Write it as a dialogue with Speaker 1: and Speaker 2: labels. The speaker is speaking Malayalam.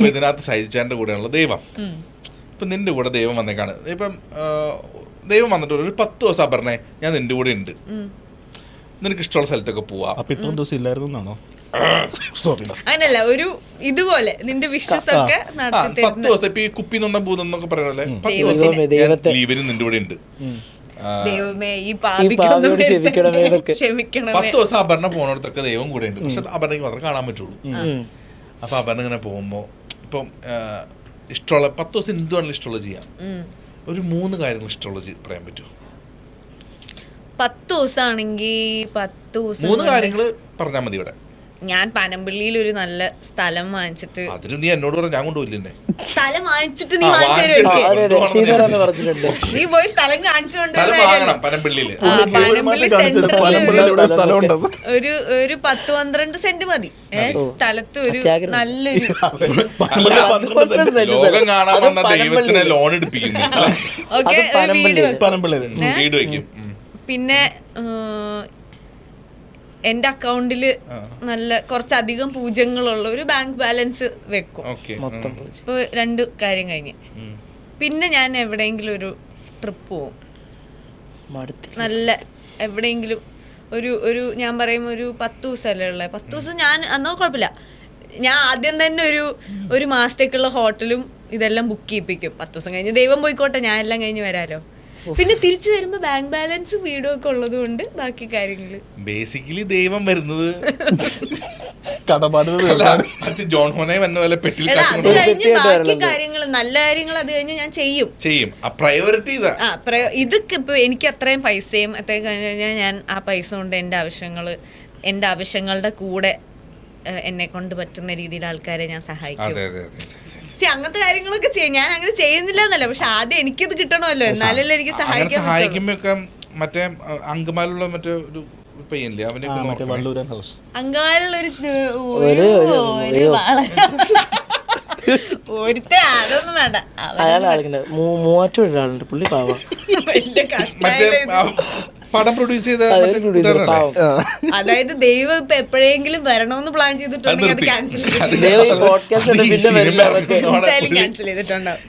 Speaker 1: അപ്പൊ ഇതിനകത്ത് സൈജാന്റെ കൂടെയുള്ള ദൈവം. ഇപ്പൊ നിന്റെ കൂടെ ദൈവം വന്നേക്കാണ്. ഇപ്പം ദൈവം വന്നിട്ട് ഒരു 10 ദിവസം പറഞ്ഞേ ഞാൻ നിന്റെ കൂടെ ഉണ്ട്, നിനക്ക് ഇഷ്ടമുള്ള സ്ഥലത്തൊക്കെ പോവാ.
Speaker 2: അപ്പൊ ഇത്രയും ദിവസം ഇല്ലായിരുന്നാണോ?
Speaker 3: അങ്ങനല്ല, ഒരു ഇതുപോലെ നിന്റെ വിശ്വസൊക്കെ
Speaker 1: 10 ദിവസം ഇപ്പൊ ഈ കുപ്പി നൊന്ന പൂന്നൊക്കെ പറയണല്ലേ, 10 ദിവസം ലീവിന് നിന്റെ കൂടെ ഉണ്ട്.
Speaker 3: ദൈവമേ ഈ
Speaker 1: 10 ദിവസം അപർണ പോണടത്തൊക്കെ ദൈവം കൂടെ ഉണ്ട്. പക്ഷെ അപർണയ്ക്ക് മാത്രം കാണാൻ പറ്റുള്ളൂ. അപ്പൊ അപർണ ഇങ്ങനെ പോകുമ്പോ ഇപ്പം ഇഷ്ടമുള്ള 10 ദിവസം എന്തുവാണെങ്കിലും ഇഷ്ടമുള്ളത് ചെയ്യാം. ഒരു 3 കാര്യങ്ങൾ ഇഷ്ടമുള്ളത് പറയാൻ പറ്റുമോ?
Speaker 3: 10 ദിവസമാണെങ്കിൽ 10 ദിവസം
Speaker 1: 3 കാര്യങ്ങൾ പറഞ്ഞാൽ മതി. ഇവിടെ
Speaker 3: ഞാൻ പനമ്പള്ളിയിൽ ഒരു നല്ല സ്ഥലം വാങ്ങിച്ചിട്ട്,
Speaker 1: അതിന് നീ എന്നോട് പറഞ്ഞ ഞാൻ കൊണ്ടുപോയില്ലേ?
Speaker 3: സ്ഥലം വാങ്ങിച്ചിട്ട് നീ നീ പോയി സ്ഥലം കാണിച്ചുകൊണ്ട് ഒരു 10-12 സെന്റ് മതി സ്ഥലത്ത് ഒരു നല്ലൊരു
Speaker 1: ലോകം കാണാൻ വന്ന ദൈവത്തിനെ ലോൺ എടുപ്പിക്കുന്നു.
Speaker 3: ഓക്കെ,
Speaker 1: വീട് വെക്കും.
Speaker 3: പിന്നെ എന്റെ അക്കൗണ്ടില് നല്ല കുറച്ചധികം പൂജ്യങ്ങളുള്ള ഒരു ബാങ്ക് ബാലൻസ് വെക്കും. ഇപ്പൊ 2 കാര്യം കഴിഞ്ഞ് പിന്നെ ഞാൻ എവിടെയെങ്കിലും ഒരു ട്രിപ്പ് പോവും. നല്ല എവിടെയെങ്കിലും ഒരു ഞാൻ പറയും ഒരു 10 ദിവസമല്ലേ ഉള്ളത്. 10 ദിവസം ഞാൻ അന്നോ കുഴപ്പമില്ല, ഞാൻ ആദ്യം തന്നെ ഒരു മാസത്തേക്കുള്ള ഹോട്ടലും ഇതെല്ലാം ബുക്ക് ചെയ്യിപ്പിക്കും. 10 ദിവസം കഴിഞ്ഞ് ദൈവം പോയിക്കോട്ടെ, ഞാൻ എല്ലാം കഴിഞ്ഞ് വരാലോ. പിന്നെ തിരിച്ചു വരുമ്പോ ബാങ്ക് ബാലൻസ് വീടും ഒക്കെ ഉള്ളത് കൊണ്ട് ബാക്കി കാര്യങ്ങള്
Speaker 1: ബേസിക്കലി ദൈവം വരുന്നത്
Speaker 3: ജോൺ ഹോനെ വന്ന പോലെ പെട്ടിൽ ബാക്കി കാര്യങ്ങൾ നല്ല കാര്യങ്ങൾ അത് കഴിഞ്ഞ് ഞാൻ ചെയ്യും.
Speaker 1: പ്രയോറിറ്റി
Speaker 3: ഇതൊക്കെ ഇപ്പൊ എനിക്ക് അത്രയും പൈസയും അത്രയും കഴിഞ്ഞാൽ ഞാൻ ആ പൈസ കൊണ്ട് എന്റെ ആവശ്യങ്ങളുടെ കൂടെ എന്നെ കൊണ്ട് പറ്റുന്ന രീതിയിൽ ആൾക്കാരെ ഞാൻ സഹായിക്കും. അങ്ങനത്തെ കാര്യങ്ങളൊക്കെ ചെയ്യും. ഞാൻ അങ്ങനെ ചെയ്യുന്നില്ല എന്നല്ല, പക്ഷെ ആദ്യം എനിക്കിത് കിട്ടണമല്ലോ, എന്നാലല്ലേ എനിക്ക്
Speaker 1: സഹായിക്കുമ്പോ മറ്റേ അങ്കമാലുള്ള മറ്റേ ഒരു പയ്യനില്ലേ,
Speaker 3: അങ്കമാലുള്ള ഒരുത്ത അതൊന്നും വേണ്ട.
Speaker 1: പടം പ്രൊഡ്യൂസ് ചെയ്ത
Speaker 3: അതായത് ദൈവം ഇപ്പൊ എപ്പോഴെങ്കിലും വരണമെന്ന് പ്ലാൻ ചെയ്തിട്ടുണ്ടെങ്കിൽ അത് ക്യാൻസൽ ചെയ്തിട്ടുണ്ടാവും.